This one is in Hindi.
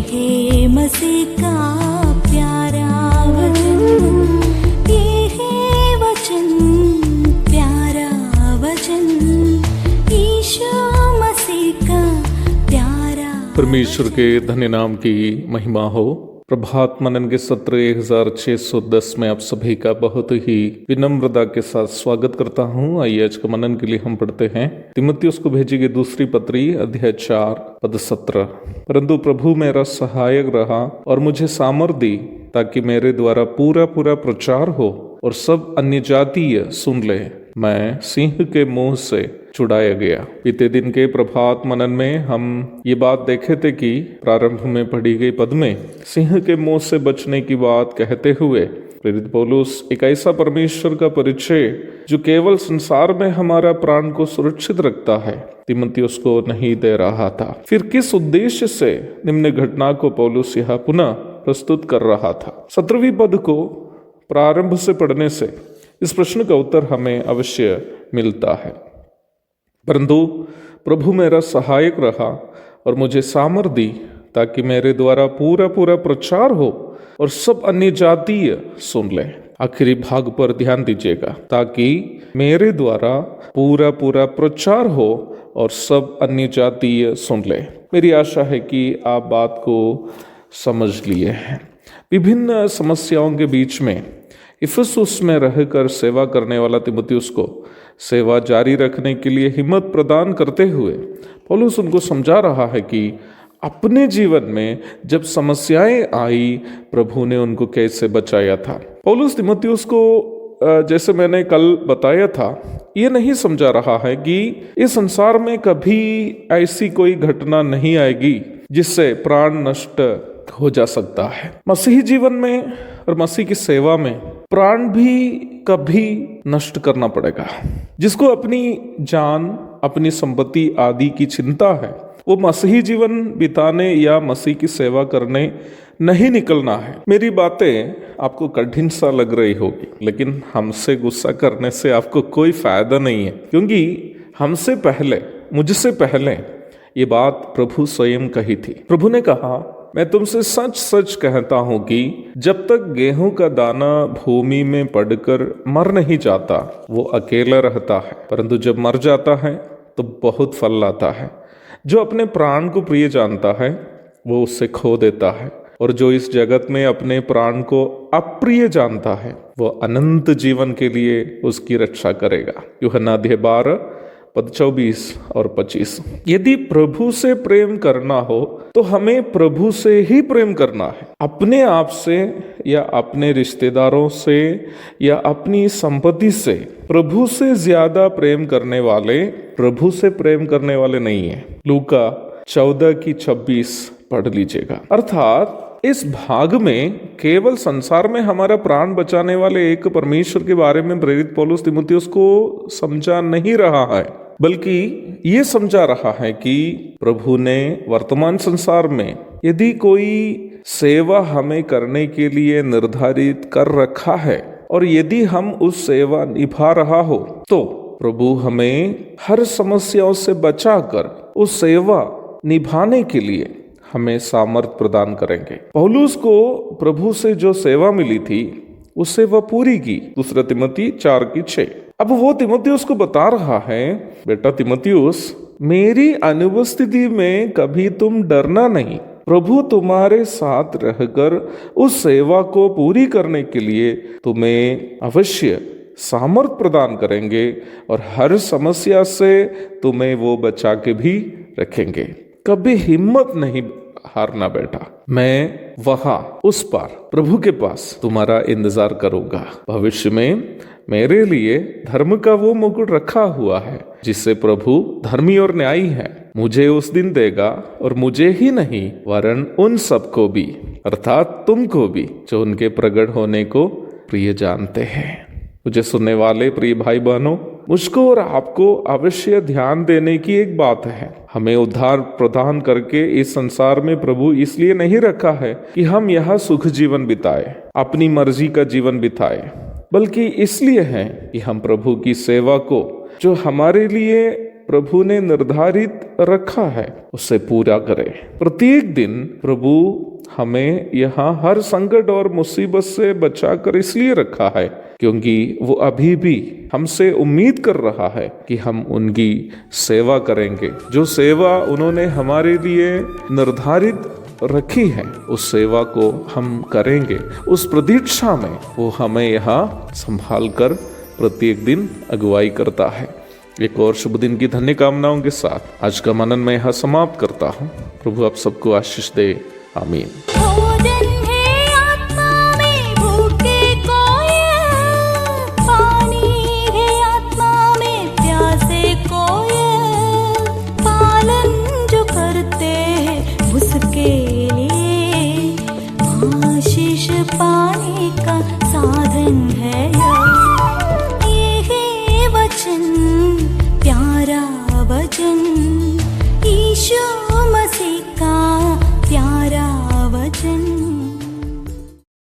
है मसीह का प्यारा वचन, ये है वचन, प्यारा वचन, यीशु मसीह का प्यारा। परमेश्वर के धन्य नाम की महिमा हो। प्रभात मनन के सत्र 1610 में आप सभी का बहुत ही विनम्रता के साथ स्वागत करता हूं। आइए आज का मनन के लिए हम पढ़ते हैं तीमुथियुस को भेजी गई दूसरी पत्री अध्याय 4 पद 17। परंतु प्रभु मेरा सहायक रहा और मुझे सामर्थ दी, ताकि मेरे द्वारा पूरा प्रचार हो और सब अन्य जातीय सुन ले। मैं सिंह के मुंह से छुड़ाया गया। बीते दिन के प्रभात मनन में हम ये बात देखे थे कि प्रारंभ में पढ़ी गई पद में सिंह के मुंह से बचने की बात कहते हुए प्रेरित पौलुस एक ऐसा परमेश्वर का परिचय जो केवल संसार में हमारा प्राण को सुरक्षित रखता है, तीमुथियुस को नहीं दे रहा था। फिर किस उद्देश्य से निम्न घटना को पौलुस यह पुनः प्रस्तुत कर रहा था। 17वीं पद को प्रारंभ से पढ़ने से इस प्रश्न का उत्तर हमें अवश्य मिलता है। परंतु प्रभु मेरा सहायक रहा और मुझे सामर्थ दी, ताकि मेरे द्वारा पूरा प्रचार हो और सब अन्य जातीय सुन ले। आखिरी भाग पर ध्यान दीजिएगा, ताकि मेरे द्वारा पूरा प्रचार हो और सब अन्य जातीय सुन ले। मेरी आशा है कि आप बात को समझ लिए हैं। विभिन्न समस्याओं के बीच में इफिसुस में रहकर सेवा करने वाला तीमुथियुस को सेवा जारी रखने के लिए हिम्मत प्रदान करते हुए पौलुस उनको समझा रहा है कि अपने जीवन में जब समस्याएं आई, प्रभु ने उनको कैसे बचाया था। पौलुस तीमुथियुस को जैसे मैंने कल बताया था, ये नहीं समझा रहा है कि इस संसार में कभी ऐसी कोई घटना नहीं आएगी जिससे प्राण नष्ट हो जा सकता है। मसीही जीवन में और मसीह की सेवा में प्राण भी कभी नष्ट करना पड़ेगा। जिसको अपनी जान, अपनी संपत्ति आदि की चिंता है, वो मसीही जीवन बिताने या मसीह की सेवा करने नहीं निकलना है। मेरी बातें आपको कठिन सा लग रही होगी, लेकिन हमसे गुस्सा करने से आपको कोई फायदा नहीं है, क्योंकि हमसे पहले, मुझसे पहले ये बात प्रभु स्वयं कही थी। प्रभु ने कहा, मैं तुमसे सच सच कहता हूं कि जब तक गेहूं का दाना भूमि में पड़कर मर नहीं जाता, वो अकेला रहता है, परंतु जब मर जाता है तो बहुत फल लाता है। जो अपने प्राण को प्रिय जानता है, वो उससे खो देता है, और जो इस जगत में अपने प्राण को अप्रिय जानता है, वो अनंत जीवन के लिए उसकी रक्षा करेगा। यूहन्ना अध्याय 12 पद 24 और 25। यदि प्रभु से प्रेम करना हो तो हमें प्रभु से ही प्रेम करना है। अपने आप से या अपने रिश्तेदारों से या अपनी संपत्ति से प्रभु से ज्यादा प्रेम करने वाले प्रभु से प्रेम करने वाले नहीं है। लूका 14:26 पढ़ लीजिएगा। अर्थात इस भाग में केवल संसार में हमारा प्राण बचाने वाले एक परमेश्वर के बारे में प्रेरित पौलुस तीमुथियुस को समझा नहीं रहा है, बल्कि ये समझा रहा है कि प्रभु ने वर्तमान संसार में यदि कोई सेवा हमें करने के लिए निर्धारित कर रखा है और यदि हम उस सेवा निभा रहा हो, तो प्रभु हमें हर समस्याओं से बचाकर उस सेवा निभाने के लिए हमें सामर्थ प्रदान करेंगे। पौलुस को प्रभु से जो सेवा मिली थी, उससे वह पूरी की। 2 तीमुथी 4:6। अब वो तीमुथियुस को बता रहा है, बेटा तीमुथियुस, मेरी अनुपस्थिति में कभी तुम डरना नहीं। प्रभु तुम्हारे साथ रहकर उस सेवा को पूरी करने के लिए तुम्हें अवश्य सामर्थ प्रदान करेंगे और हर समस्या से तुम्हें वो बचा के भी रखेंगे। कभी हिम्मत नहीं हारना बेटा। मैं वहां उस पार प्रभु के पास तुम्हारा इंतजार करूंगा। भविष्य में मेरे लिए धर्म का वो मुकुट रखा हुआ है, जिससे प्रभु धर्मी और न्यायी है, मुझे उस दिन देगा, और मुझे ही नहीं वरन उन सबको भी, अर्थात तुमको भी, जो उनके प्रकट होने को प्रिय जानते हैं। मुझे सुनने वाले प्रिय भाई बहनों, मुझको और आपको अवश्य ध्यान देने की एक बात है। हमें उद्धार प्रदान करके इस संसार में प्रभु इसलिए नहीं रखा है कि हम यहाँ सुख जीवन बिताए, अपनी मर्जी का जीवन बिताए, बल्कि इसलिए है कि हम प्रभु की सेवा को, जो हमारे लिए प्रभु ने निर्धारित रखा है उसे पूरा करें। प्रत्येक दिन प्रभु हमें यहाँ हर संकट और मुसीबत से बचाकर इसलिए रखा है क्योंकि वो अभी भी हमसे उम्मीद कर रहा है कि हम उनकी सेवा करेंगे। जो सेवा उन्होंने हमारे लिए निर्धारित रखी है उस सेवा को हम करेंगे। उस प्रतीक्षा में वो हमें यहाँ संभाल कर प्रत्येक दिन अगुवाई करता है। एक और शुभ दिन की धन्य कामनाओं के साथ आज का मनन मैं यहाँ समाप्त करता हूँ। प्रभु आप सबको आशीष दे। आमीन। भोजन है आत्मा में भूखे कोयल, पानी है आत्मा में प्यासे कोयल, पालन जो करते हैं उसके लिए आशीष पाने का साधन है ये है वचन, प्यारा वचन, ईशु